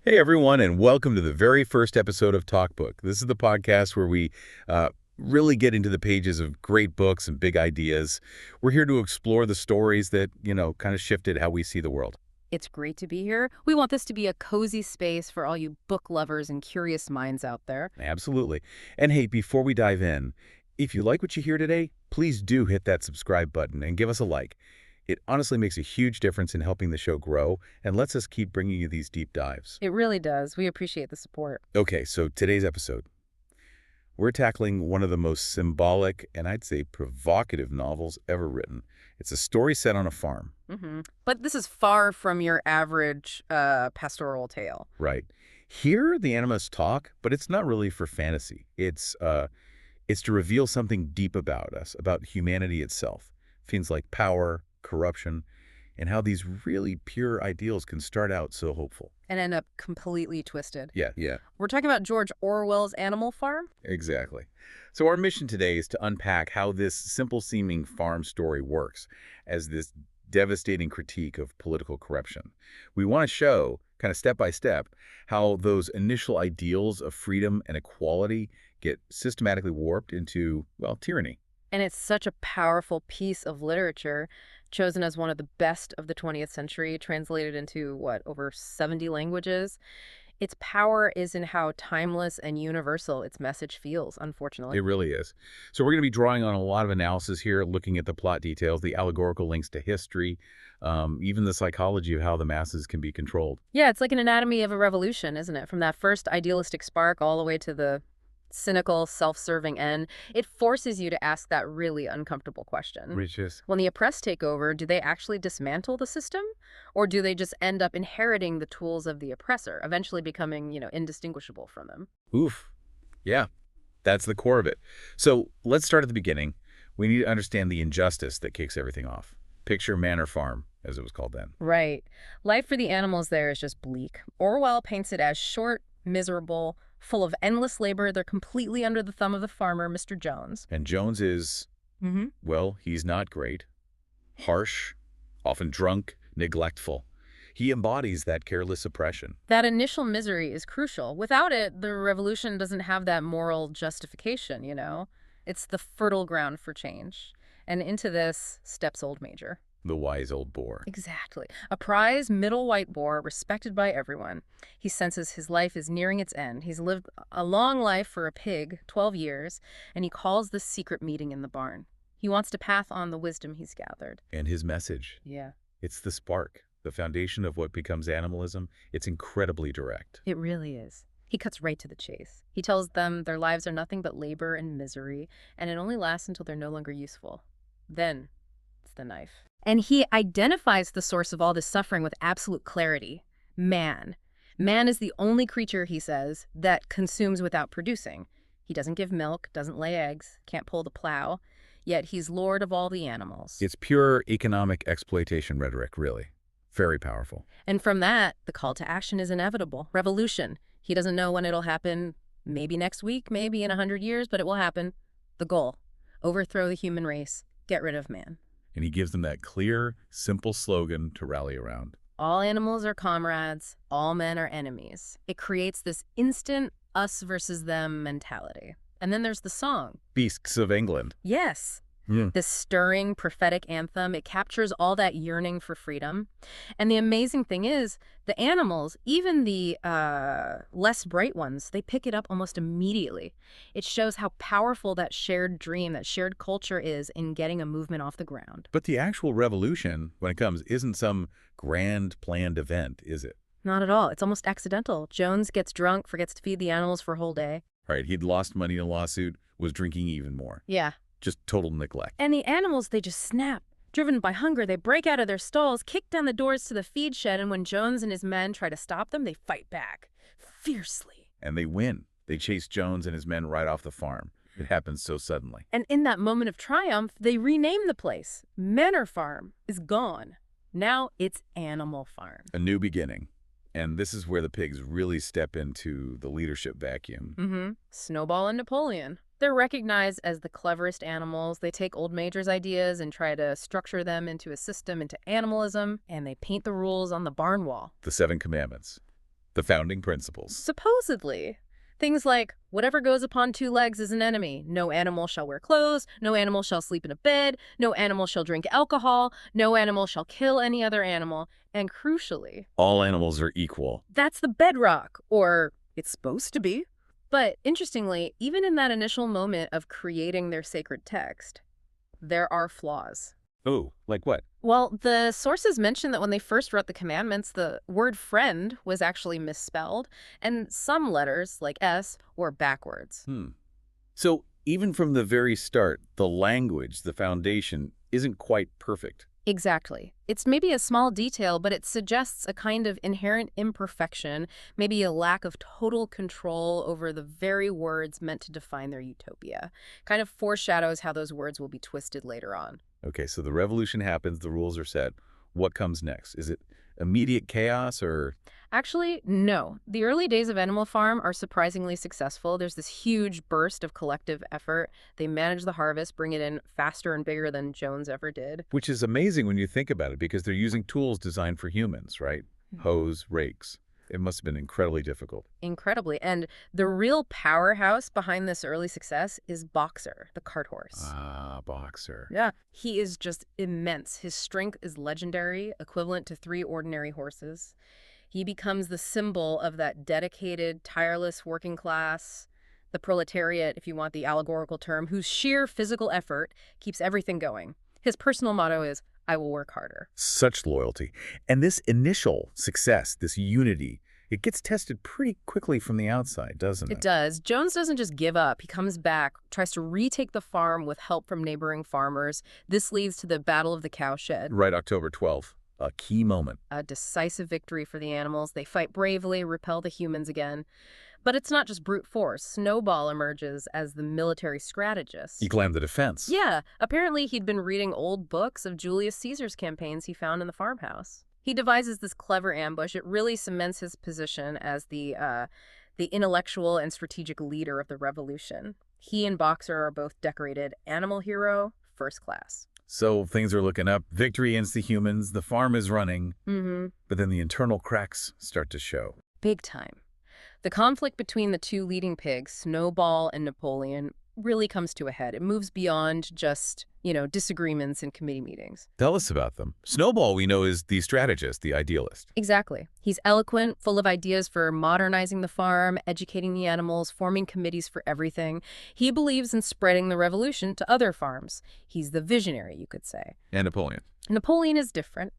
Hey everyone, and welcome to the very first episode of Talkbook. This is the podcast where we really get into the pages of great books and big ideas. We're here to explore the stories that, kind of shifted how we see the world. It's great to be here. We want this to be a cozy space for all you book lovers and curious minds out there. Absolutely. And hey, before we dive in, if you like what you hear today, please do hit that subscribe button and give us a like. It honestly makes a huge difference in helping the show grow and lets us keep bringing you these deep dives. It really does. We appreciate the support. Okay, so today's episode, we're tackling one of the most symbolic and I'd say provocative novels ever written. It's a story set on a farm. But this is far from your average pastoral tale. Right. Here, the animals talk, but it's not really for fantasy. It's to reveal something deep about us, about humanity itself. Things like power, corruption, and how these really pure ideals can start out so hopeful. And end up completely twisted. Yeah, We're talking about George Orwell's Animal Farm? exactly. So our mission today is to unpack how this simple-seeming farm story works as this devastating critique of political corruption. We want to show, kind of step by step, how those initial ideals of freedom and equality get systematically warped into, well, tyranny. And it's such a powerful piece of literature, chosen as one of the best of the 20th century, translated into, over 70 languages. Its power is in how timeless and universal its message feels, unfortunately. It really is. So we're going to be drawing on a lot of analysis here, looking at the plot details, the allegorical links to history, even the psychology of how the masses can be controlled. Yeah, it's like an anatomy of a revolution, isn't it? From that first idealistic spark all the way to the cynical, self-serving end. It forces you to ask that really uncomfortable question. Which is, When the oppressed take over, do they actually dismantle the system? Or do they just end up inheriting the tools of the oppressor, eventually becoming, indistinguishable from them? oof. Yeah, that's the core of it. So let's start at the beginning. We need to understand the injustice that kicks everything off. Picture Manor Farm, as it was called then. Right. Life for the animals there is just bleak. Orwell paints it as short, miserable, full of endless labor. They're completely under the thumb of the farmer, Mr. Jones. And Jones is, well, he's not great. Harsh, often drunk, neglectful. He embodies that careless oppression. That initial misery is crucial. Without it, the revolution doesn't have that moral justification. It's the fertile ground for change. And into this steps Old Major. The wise old boar. Exactly. A prize middle white boar, respected by everyone. He senses his life is nearing its end. He's lived a long life for a pig, 12 years, and he calls this secret meeting in the barn. He wants to pass on the wisdom he's gathered. And his message. Yeah, It's the spark, the foundation of what becomes animalism. It's incredibly direct. it really is. He cuts right to the chase. He tells them their lives are nothing but labor and misery, and it only lasts until they're no longer useful. Then, it's the knife. And he identifies the source of all this suffering with absolute clarity. Man. Man is the only creature, he says, that consumes without producing. He doesn't give milk, doesn't lay eggs, can't pull the plow, yet he's lord of all the animals. It's pure economic exploitation rhetoric, really. Very powerful. And from that, the call to action is inevitable. Revolution. He doesn't know when it'll happen. Maybe next week, maybe in 100 years, but it will happen. The goal. Overthrow the human race. Get rid of man. And he gives them that clear, simple slogan to rally around. All animals are comrades. All men are enemies. It creates this instant us versus them mentality. And then there's the song. Beasts of England. Yes. Yeah. This stirring, prophetic anthem, it captures all that yearning for freedom. And the amazing thing is, the animals, even the less bright ones, they pick it up almost immediately. It shows how powerful that shared dream, that shared culture is in getting a movement off the ground. But the actual revolution, when it comes, isn't some grand planned event, is it? Not at all. It's almost accidental. Jones gets drunk, forgets to feed the animals for a whole day. Right, he'd lost money in a lawsuit, was drinking even more. Yeah. Just total neglect. And the animals, they just snap. Driven by hunger, they break out of their stalls, kick down the doors to the feed shed, and when Jones and his men try to stop them, they fight back. Fiercely. And they win. They chase Jones and his men right off the farm. It happens so suddenly. And in that moment of triumph, they rename the place. Manor Farm is gone. Now it's Animal Farm. A new beginning. And this is where the pigs really step into the leadership vacuum. Snowball and Napoleon. They're recognized as the cleverest animals. They take Old Major's ideas and try to structure them into a system, into animalism, and they paint the rules on the barn wall. The Seven Commandments. The founding principles. Supposedly. Things like, whatever goes upon two legs is an enemy. No animal shall wear clothes. No animal shall sleep in a bed. No animal shall drink alcohol. No animal shall kill any other animal. And crucially, All animals are equal. that's the bedrock, or it's supposed to be. But interestingly, even in that initial moment of creating their sacred text, there are flaws. Oh, like what? Well, the sources mention that when they first wrote the commandments, the word friend was actually misspelled, and some letters, like S, were backwards. So even from the very start, the language, the foundation, isn't quite perfect. Exactly. It's maybe a small detail, but it suggests a kind of inherent imperfection, maybe a lack of total control over the very words meant to define their utopia. Kind of foreshadows how those words will be twisted later on. Okay, so the revolution happens, the rules are set. What comes next? Is it immediate chaos or... Actually, no. The early days of Animal Farm are surprisingly successful. There's this huge burst of collective effort. They manage the harvest, bring it in faster and bigger than Jones ever did. Which is amazing when you think about it, because they're using tools designed for humans, right? Hoes, rakes. It must have been incredibly difficult. Incredibly. And the real powerhouse behind this early success is Boxer, the cart horse. Ah, Boxer. Yeah. He is just immense. His strength is legendary, equivalent to 3 ordinary horses. He becomes the symbol of that dedicated, tireless working class, the proletariat, if you want the allegorical term, whose sheer physical effort keeps everything going. His personal motto is, I will work harder. Such loyalty. And this initial success, this unity, it gets tested pretty quickly from the outside, doesn't it? It does. Jones doesn't just give up. He comes back, tries to retake the farm with help from neighboring farmers. This leads to the Battle of the Cowshed. Right, October 12th. A key moment. A decisive victory for the animals. They fight bravely, repel the humans again. But it's not just brute force. Snowball emerges as the military strategist. He claimed the defense. Yeah, apparently he'd been reading old books of Julius Caesar's campaigns he found in the farmhouse. He devises this clever ambush. It really cements his position as the intellectual and strategic leader of the revolution. He and Boxer are both decorated animal hero, first class. So things are looking up. Victory against the humans. The farm is running. But then the internal cracks start to show. Big time. The conflict between the two leading pigs, Snowball and Napoleon, really comes to a head. It moves beyond just, disagreements in committee meetings. Tell us about them. Snowball, we know, is the strategist, the idealist. Exactly. He's eloquent, full of ideas for modernizing the farm, educating the animals, forming committees for everything. He believes in spreading the revolution to other farms. He's the visionary, you could say. And Napoleon. Napoleon is different.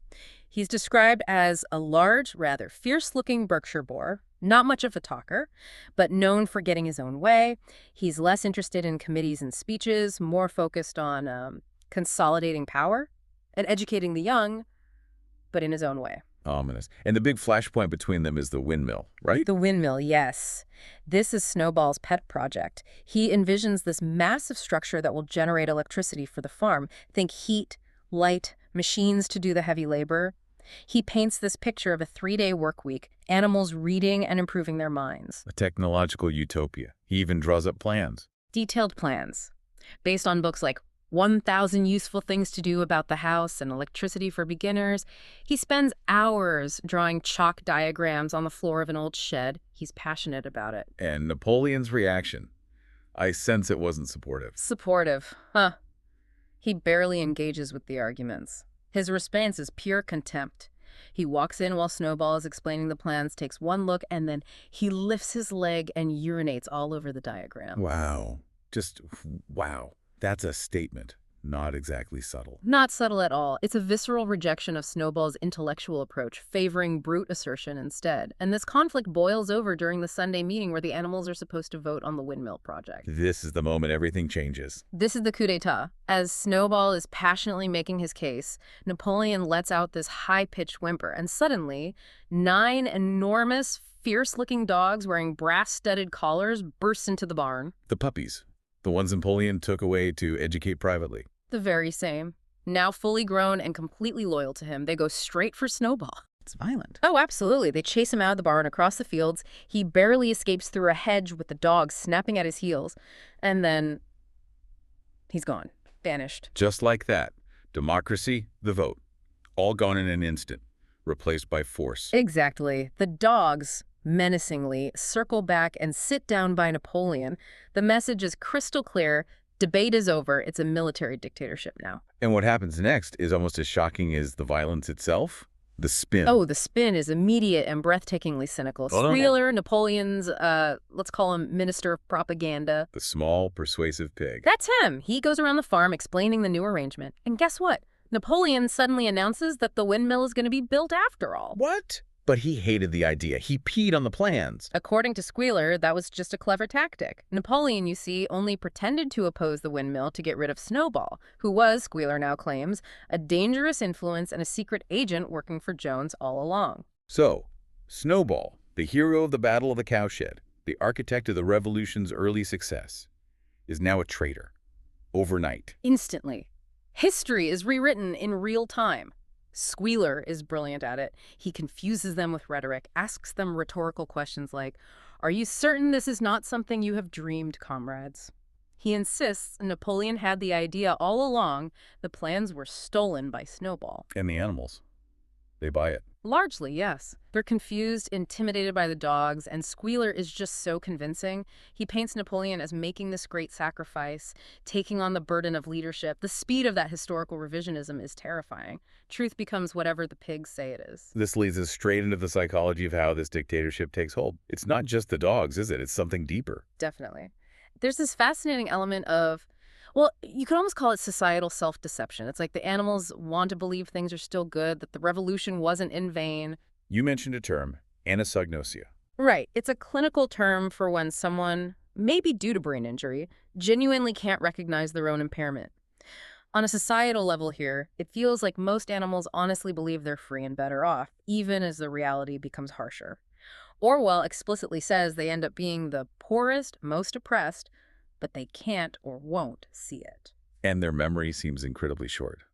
He's described as a large, rather fierce-looking Berkshire boar, not much of a talker, but known for getting his own way. He's less interested in committees and speeches, more focused on consolidating power and educating the young, but in his own way. Ominous. And the big flashpoint between them is the windmill, right? The windmill, yes. This is Snowball's pet project. He envisions this massive structure that will generate electricity for the farm. Think heat, light, machines to do the heavy labor. He paints this picture of a 3-day work week, animals reading and improving their minds. A technological utopia. He even draws up plans. Detailed plans, based on books like 1,000 Useful Things to Do About the House and Electricity for Beginners. He spends hours drawing chalk diagrams on the floor of an old shed. He's passionate about it. And Napoleon's reaction. I sense it wasn't supportive. Supportive, huh? He barely engages with the arguments. His response is pure contempt. He walks in while Snowball is explaining the plans, takes one look, and then he lifts his leg and urinates all over the diagram. Wow. Just wow. That's a statement. Not exactly subtle. Not subtle at all. It's a visceral rejection of Snowball's intellectual approach, favoring brute assertion instead. And this conflict boils over during the Sunday meeting where the animals are supposed to vote on the windmill project. This is the moment everything changes. This is the coup d'etat. As Snowball is passionately making his case, Napoleon lets out this high-pitched whimper, and suddenly, 9 enormous, fierce-looking dogs wearing brass-studded collars burst into the barn. The puppies. The ones Napoleon took away to educate privately. The very same. Now fully grown and completely loyal to him, they go straight for Snowball. It's violent. Oh, absolutely. They chase him out of the barn across the fields. He barely escapes through a hedge with the dogs snapping at his heels. And then he's gone. Vanished. Just like that. Democracy, the vote. All gone in an instant. Replaced by force. Exactly. The dogs, menacingly circle back and sit down by Napoleon. The message is crystal clear. Debate is over. It's a military dictatorship now. And what happens next is almost as shocking as the violence itself. The spin. Oh, the spin is immediate and breathtakingly cynical. Squealer, Napoleon's, let's call him Minister of Propaganda. The small, persuasive pig. That's him. He goes around the farm explaining the new arrangement. And guess what? Napoleon suddenly announces that the windmill is going to be built after all. What? But he hated the idea. He peed on the plans. According to Squealer, that was just a clever tactic. Napoleon, you see, only pretended to oppose the windmill to get rid of Snowball, who was, Squealer now claims, a dangerous influence and a secret agent working for Jones all along. So, Snowball, the hero of the Battle of the Cowshed, the architect of the Revolution's early success, is now a traitor. Overnight. Instantly. History is rewritten in real time. Squealer is brilliant at it. He confuses them with rhetoric, asks them rhetorical questions like, "Are you certain this is not something you have dreamed, comrades?" He insists Napoleon had the idea all along. The plans were stolen by Snowball. And the animals. They buy it. Largely, yes. They're confused, intimidated by the dogs, and Squealer is just so convincing. He paints Napoleon as making this great sacrifice, taking on the burden of leadership. The speed of that historical revisionism is terrifying. Truth becomes whatever the pigs say it is. This leads us straight into the psychology of how this dictatorship takes hold. It's not just the dogs, is it? It's something deeper. Definitely. There's this fascinating element of, well, you could almost call it societal self-deception. It's like the animals want to believe things are still good, that the revolution wasn't in vain. You mentioned a term, anosognosia. Right. It's a clinical term for when someone, maybe due to brain injury, genuinely can't recognize their own impairment. On a societal level here, it feels like most animals honestly believe they're free and better off, even as the reality becomes harsher. Orwell explicitly says they end up being the poorest, most oppressed, but they can't or won't see it. And their memory seems incredibly short.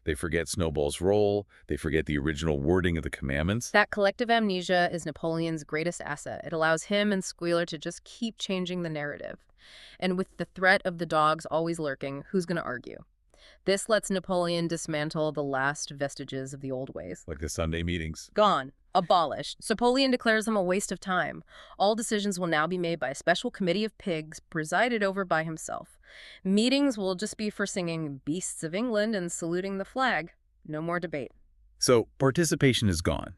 They forget Snowball's role. They forget the original wording of the commandments. That collective amnesia is Napoleon's greatest asset. It allows him and Squealer to just keep changing the narrative. And with the threat of the dogs always lurking, who's going to argue? This lets Napoleon dismantle the last vestiges of the old ways. Like the Sunday meetings. Gone. Abolished. Napoleon declares them a waste of time. All decisions will now be made by a special committee of pigs presided over by himself. Meetings will just be for singing Beasts of England and saluting the flag. No more debate. So participation is gone.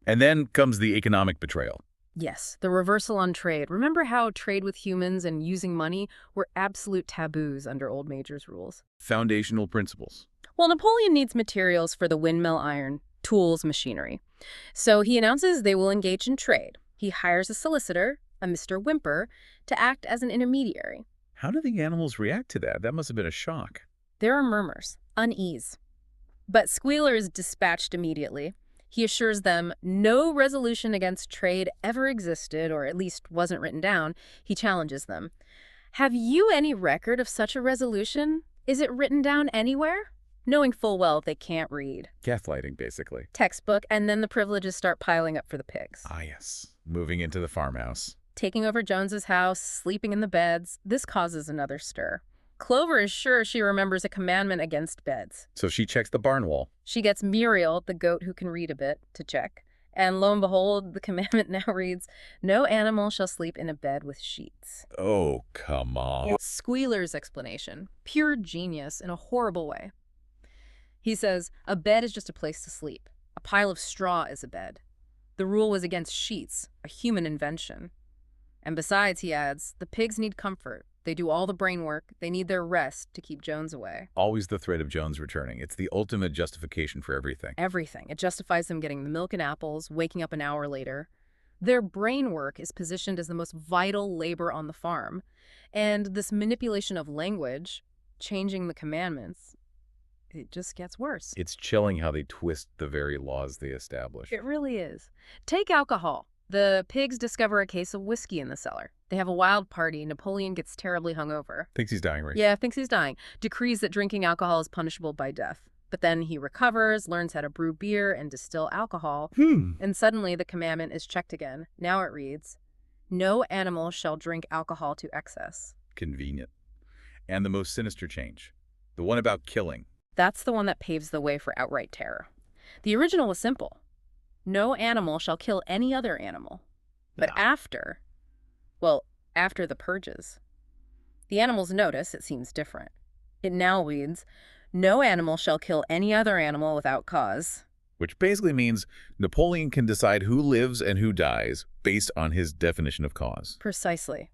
And then comes the economic betrayal. Yes, the reversal on trade. Remember how trade with humans and using money were absolute taboos under Old Major's rules? Foundational principles. Well, Napoleon needs materials for the windmill iron, tools, machinery. So he announces they will engage in trade. He hires a solicitor, a Mr. Whymper, to act as an intermediary. How do the animals react to that? That must have been a shock. There are murmurs, unease. But Squealer is dispatched immediately. He assures them no resolution against trade ever existed, or at least wasn't written down. He challenges them. Have you any record of such a resolution? Is it written down anywhere? Knowing full well they can't read. Gaslighting, basically. Textbook, and then the privileges start piling up for the pigs. Ah, yes. Moving into the farmhouse. Taking over Jones's house, sleeping in the beds, this causes another stir. Clover is sure she remembers a commandment against beds. So she checks the barn wall. She gets Muriel, the goat who can read a bit, to check. And lo and behold, the commandment now reads, "No animal shall sleep in a bed with sheets." Oh, come on. Squealer's explanation. Pure genius in a horrible way. He says, a bed is just a place to sleep. A pile of straw is a bed. The rule was against sheets, a human invention. And besides, he adds, the pigs need comfort. They do all the brain work. They need their rest to keep Jones away. Always the threat of Jones returning. It's the ultimate justification for everything. Everything. It justifies them getting the milk and apples, waking up an hour later. Their brain work is positioned as the most vital labor on the farm. And this manipulation of language, changing the commandments, it just gets worse. It's chilling how they twist the very laws they establish. It really is. Take alcohol. The pigs discover a case of whiskey in the cellar. They have a wild party. Napoleon gets terribly hungover. Thinks he's dying, right? Yeah, thinks he's dying. Decrees that drinking alcohol is punishable by death. But then he recovers, learns how to brew beer and distill alcohol. And suddenly the commandment is checked again. Now it reads, "No animal shall drink alcohol to excess." Convenient. And the most sinister change. The one about killing. That's the one that paves the way for outright terror. The original was simple. No animal shall kill any other animal. But Yeah. after the purges, the animals notice it seems different. It now reads, "No animal shall kill any other animal without cause." Which basically means Napoleon can decide who lives and who dies based on his definition of cause. Precisely.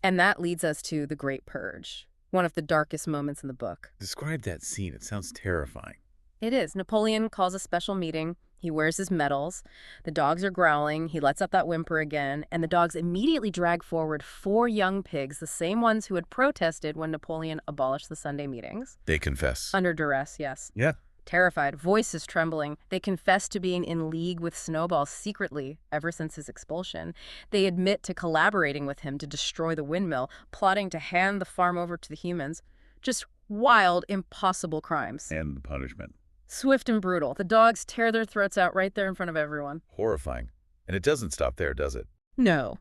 And that leads us to the Great Purge, one of the darkest moments in the book. Describe that scene. It sounds terrifying. It is. Napoleon calls a special meeting. He wears his medals. The dogs are growling. He lets out that whimper again. And the dogs immediately drag forward 4 young pigs, the same ones who had protested when Napoleon abolished the Sunday meetings. They confess. Under duress, yes. Yeah. Terrified, voices trembling, they confess to being in league with Snowball secretly ever since his expulsion. They admit to collaborating with him to destroy the windmill, plotting to hand the farm over to the humans. Just wild, impossible crimes. And the punishment. Swift and brutal. The dogs tear their throats out right there in front of everyone. Horrifying. And it doesn't stop there, does it? No.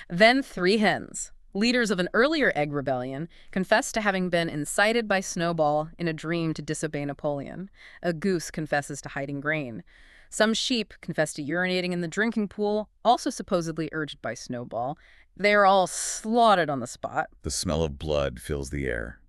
Then 3 hens, leaders of an earlier egg rebellion, confess to having been incited by Snowball in a dream to disobey Napoleon. A goose confesses to hiding grain. Some sheep confess to urinating in the drinking pool, also supposedly urged by Snowball. They are all slaughtered on the spot. The smell of blood fills the air.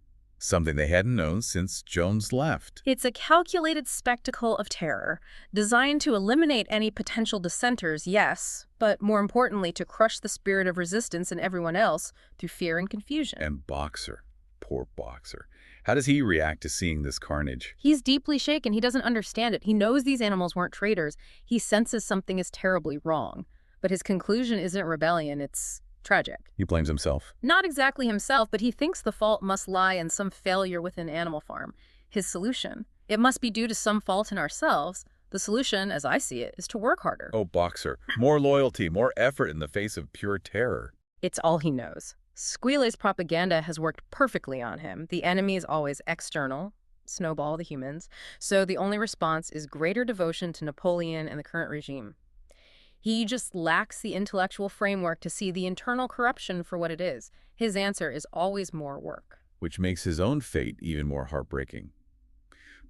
Something they hadn't known since Jones left. It's a calculated spectacle of terror, designed to eliminate any potential dissenters, yes, but more importantly, to crush the spirit of resistance in everyone else through fear and confusion. And Boxer. Poor Boxer. How does he react to seeing this carnage? He's deeply shaken. He doesn't understand it. He knows these animals weren't traitors. He senses something is terribly wrong. But his conclusion isn't rebellion, it's tragic. He blames himself. Not exactly himself, but he thinks the fault must lie in some failure within Animal Farm. His solution: it must be due to some fault in ourselves. The solution, as I see it, is to work harder. Oh, Boxer. More loyalty, more effort in the face of pure terror. It's all he knows. Squealay's propaganda has worked perfectly on him. The enemy is always external, Snowball, the humans, so the only response is greater devotion to Napoleon and the current regime. He just lacks the intellectual framework to see the internal corruption for what it is. His answer is always more work. Which makes his own fate even more heartbreaking.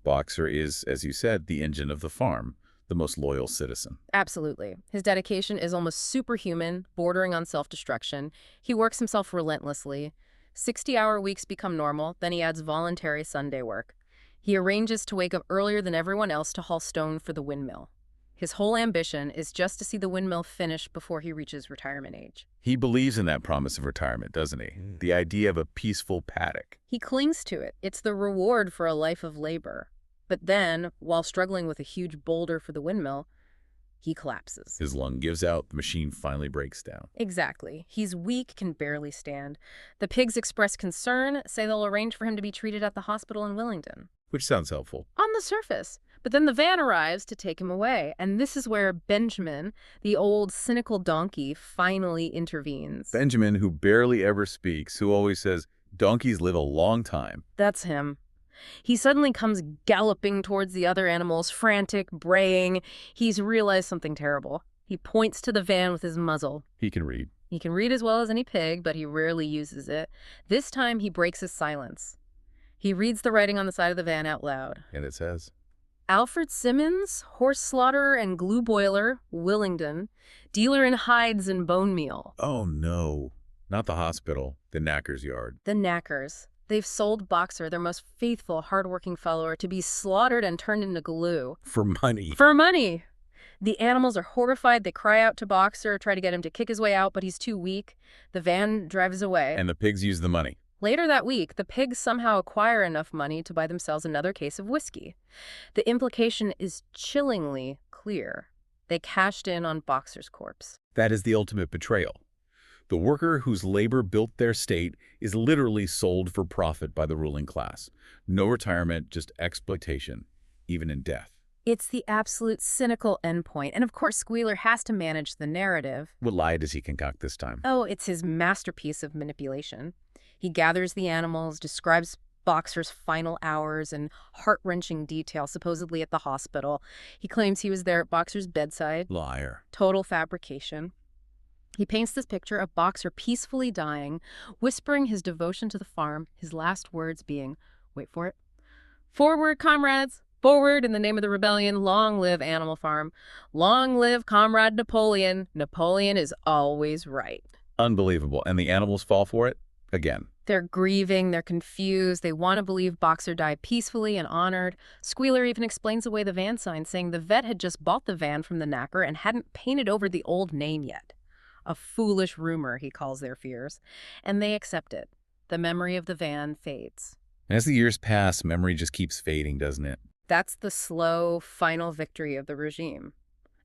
Boxer is, as you said, the engine of the farm, the most loyal citizen. Absolutely. His dedication is almost superhuman, bordering on self-destruction. He works himself relentlessly. 60-hour weeks become normal, then he adds voluntary Sunday work. He arranges to wake up earlier than everyone else to haul stone for the windmill. His whole ambition is just to see the windmill finish before he reaches retirement age. He believes in that promise of retirement, doesn't he? The idea of a peaceful paddock. He clings to it. It's the reward for a life of labor. But then, while struggling with a huge boulder for the windmill, he collapses. His lung gives out, the machine finally breaks down. Exactly. He's weak, can barely stand. The pigs express concern, say they'll arrange for him to be treated at the hospital in Willingdon. Which sounds helpful. On the surface. But then the van arrives to take him away, and this is where Benjamin, the old cynical donkey, finally intervenes. Benjamin, who barely ever speaks, who always says, donkeys live a long time. That's him. He suddenly comes galloping towards the other animals, frantic, braying. He's realized something terrible. He points to the van with his muzzle. He can read. He can read as well as any pig, but he rarely uses it. This time he breaks his silence. He reads the writing on the side of the van out loud. And it says, Alfred Simmons, horse slaughterer and glue boiler, Willingdon, dealer in hides and bone meal. oh no, not the hospital, the knacker's yard. The knackers. They've sold Boxer, their most faithful, hardworking follower, to be slaughtered and turned into glue. For money. For money! The animals are horrified. They cry out to Boxer, try to get him to kick his way out, but he's too weak. The van drives away. And the pigs use the money. Later that week, the pigs somehow acquire enough money to buy themselves another case of whiskey. The implication is chillingly clear. They cashed in on Boxer's corpse. That is the ultimate betrayal. The worker whose labor built their state is literally sold for profit by the ruling class. No retirement, just exploitation, even in death. It's the absolute cynical endpoint. And of course, Squealer has to manage the narrative. What lie does he concoct this time? Oh, it's his masterpiece of manipulation. He gathers the animals, describes Boxer's final hours in heart-wrenching detail, supposedly at the hospital. He claims he was there at Boxer's bedside. Liar. Total fabrication. He paints this picture of Boxer peacefully dying, whispering his devotion to the farm, his last words being, wait for it, "Forward, comrades! Forward in the name of the rebellion, long live Animal Farm. Long live Comrade Napoleon. Napoleon is always right. Unbelievable. And the animals fall for it? Again. They're grieving, they're confused, they want to believe Boxer died peacefully and honored. Squealer even explains away the van sign, saying the vet had just bought the van from the knacker and hadn't painted over the old name yet. A foolish rumor, he calls their fears. And they accept it. The memory of the van fades. And as the years pass, memory just keeps fading, doesn't it? That's the slow, final victory of the regime.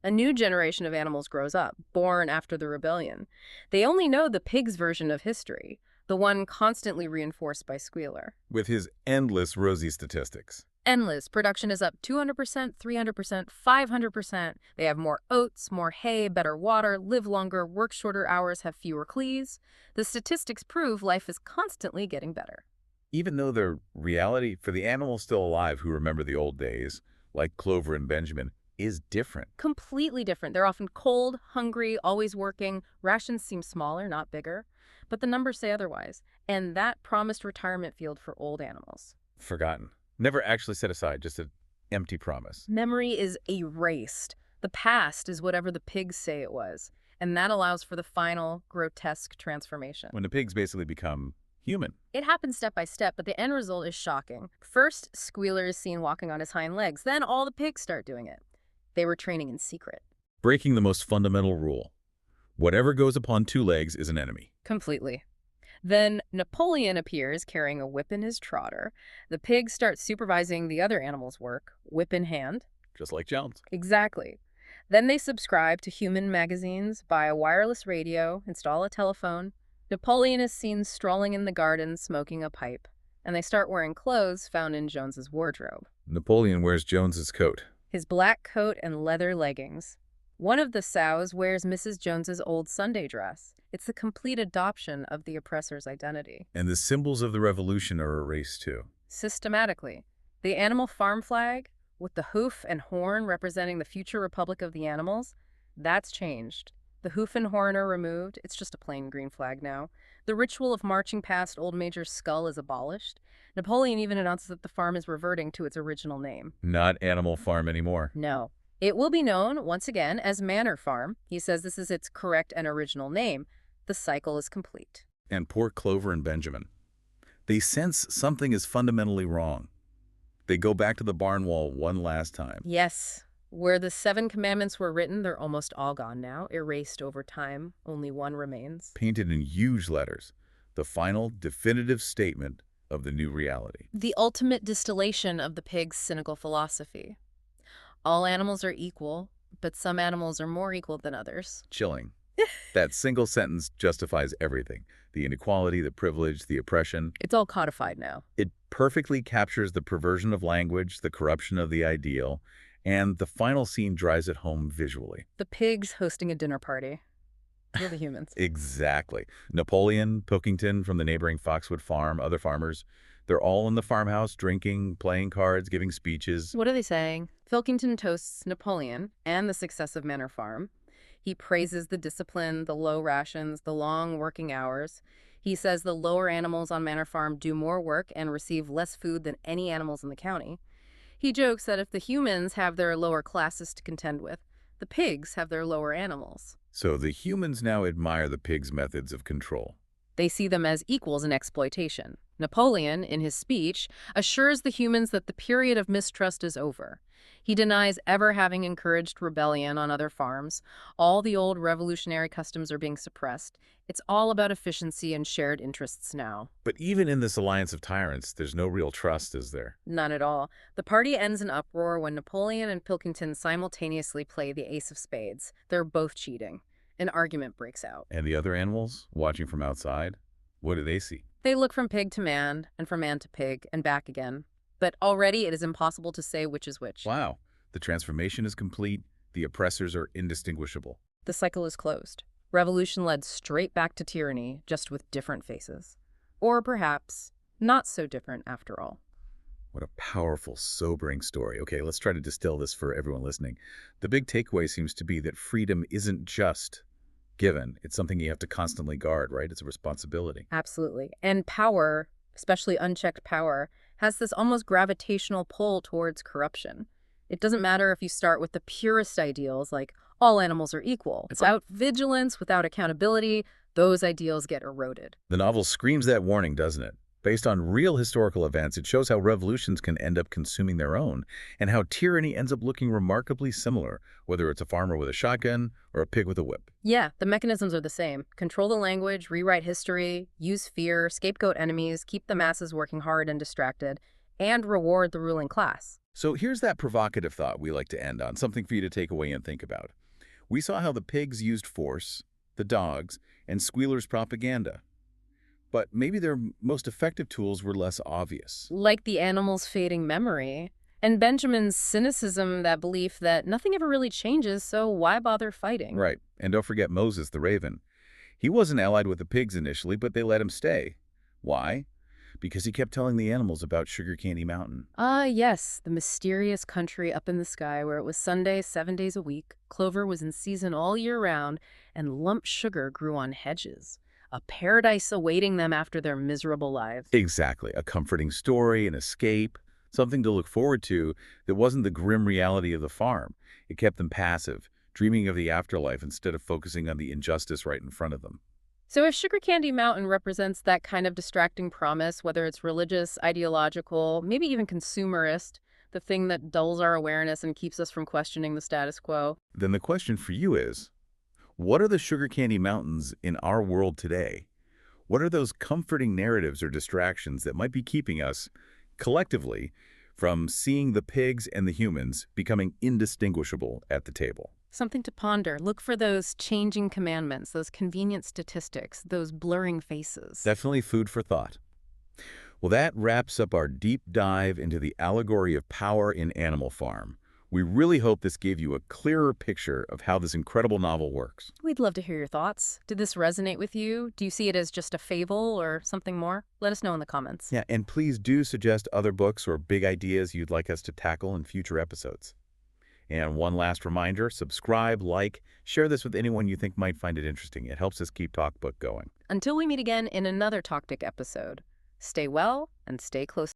A new generation of animals grows up, born after the rebellion. They only know the pig's version of history, the one constantly reinforced by Squealer. With his endless rosy statistics. Endless. Production is up 200%, 300%, 500%. They have more oats, more hay, better water, live longer, work shorter hours, have fewer cleas. The statistics prove life is constantly getting better. Even though the reality for the animals still alive who remember the old days, like Clover and Benjamin, is different. Completely different. They're often cold, hungry, always working. Rations seem smaller, not bigger. But the numbers say otherwise. And that promised retirement field for old animals. Forgotten. Never actually set aside, just an empty promise. Memory is erased. The past is whatever the pigs say it was. And that allows for the final, grotesque transformation. When the pigs basically become human. It happens step by step, but the end result is shocking. First, Squealer is seen walking on his hind legs. Then all the pigs start doing it. They were training in secret. Breaking the most fundamental rule. Whatever goes upon two legs is an enemy. Completely. Then Napoleon appears carrying a whip in his trotter. The pigs start supervising the other animals' work, whip in hand. Just like Jones. Exactly. Then they subscribe to human magazines, buy a wireless radio, install a telephone. Napoleon is seen strolling in the garden, smoking a pipe. And they start wearing clothes found in Jones's wardrobe. Napoleon wears Jones's coat. His black coat and leather leggings. One of the sows wears Mrs. Jones's old Sunday dress. It's the complete adoption of the oppressor's identity. And the symbols of the revolution are erased too. Systematically. The animal farm flag, with the hoof and horn representing the future republic of the animals, that's changed. The hoof and horn are removed. It's just a plain green flag now. The ritual of marching past Old Major's skull is abolished. Napoleon even announces that the farm is reverting to its original name. Not Animal Farm anymore. No. It will be known, once again, as Manor Farm. He says this is its correct and original name. The cycle is complete. And poor Clover and Benjamin. They sense something is fundamentally wrong. They go back to the barn wall one last time. Yes. Where the 7 commandments were written, they're almost all gone now, erased over time. Only one remains. Painted in huge letters. The final, definitive statement of the new reality. The ultimate distillation of the pig's cynical philosophy. All animals are equal, but some animals are more equal than others. Chilling. That single sentence justifies everything. The inequality, the privilege, the oppression. It's all codified now. It perfectly captures the perversion of language, the corruption of the ideal, and the final scene drives it home visually. The pigs hosting a dinner party. We're the humans. Exactly. Napoleon, Pilkington from the neighboring Foxwood farm, other farmers, they're all in the farmhouse drinking, playing cards, giving speeches. What are they saying? Pilkington toasts Napoleon and the success of Manor Farm. He praises the discipline, the low rations, the long working hours. He says the lower animals on Manor Farm do more work and receive less food than any animals in the county. He jokes that if the humans have their lower classes to contend with, the pigs have their lower animals. So the humans now admire the pigs' methods of control. They see them as equals in exploitation. Napoleon, in his speech, assures the humans that the period of mistrust is over. He denies ever having encouraged rebellion on other farms. All the old revolutionary customs are being suppressed. It's all about efficiency and shared interests now. But even in this alliance of tyrants, there's no real trust, is there? None at all. The party ends in uproar when Napoleon and Pilkington simultaneously play the ace of spades. They're both cheating. An argument breaks out. And the other animals, watching from outside, what do they see? They look from pig to man, and from man to pig, and back again. But already it is impossible to say which is which. Wow. The transformation is complete. The oppressors are indistinguishable. The cycle is closed. Revolution led straight back to tyranny, just with different faces. Or perhaps not so different after all. What a powerful, sobering story. Okay, let's try to distill this for everyone listening. The big takeaway seems to be that freedom isn't just given. It's something you have to constantly guard, right? It's a responsibility. Absolutely. And power, especially unchecked power, has this almost gravitational pull towards corruption. It doesn't matter if you start with the purest ideals, like all animals are equal. Without vigilance, without accountability, those ideals get eroded. The novel screams that warning, doesn't it? Based on real historical events, it shows how revolutions can end up consuming their own, and how tyranny ends up looking remarkably similar, whether it's a farmer with a shotgun or a pig with a whip. Yeah, the mechanisms are the same. Control the language, rewrite history, use fear, scapegoat enemies, keep the masses working hard and distracted, and reward the ruling class. So here's that provocative thought we like to end on, something for you to take away and think about. We saw how the pigs used force, the dogs, and squealers' propaganda. But maybe their most effective tools were less obvious. Like the animal's fading memory. And Benjamin's cynicism, that belief that nothing ever really changes, so why bother fighting? Right. And don't forget Moses the raven. He wasn't allied with the pigs initially, but they let him stay. Why? Because he kept telling the animals about Sugar Candy Mountain. Ah, yes, the mysterious country up in the sky where it was Sunday 7 days a week, clover was in season all year round, and lump sugar grew on hedges. A paradise awaiting them after their miserable lives. Exactly. A comforting story, an escape, something to look forward to that wasn't the grim reality of the farm. It kept them passive, dreaming of the afterlife instead of focusing on the injustice right in front of them. So if Sugar Candy Mountain represents that kind of distracting promise, whether it's religious, ideological, maybe even consumerist, the thing that dulls our awareness and keeps us from questioning the status quo, Then the question for you is, what are the Sugar Candy Mountains in our world today? What are those comforting narratives or distractions that might be keeping us, collectively, from seeing the pigs and the humans becoming indistinguishable at the table? something to ponder. Look for those changing commandments, those convenient statistics, those blurring faces. Definitely food for thought. Well, that wraps up our deep dive into the allegory of power in Animal Farm. We really hope this gave you a clearer picture of how this incredible novel works. We'd love to hear your thoughts. Did this resonate with you? Do you see it as just a fable or something more? Let us know in the comments. Yeah, and please do suggest other books or big ideas you'd like us to tackle in future episodes. And one last reminder, subscribe, like, share this with anyone you think might find it interesting. It helps us keep Talk Book going. Until we meet again in another Talk episode, stay well and stay close.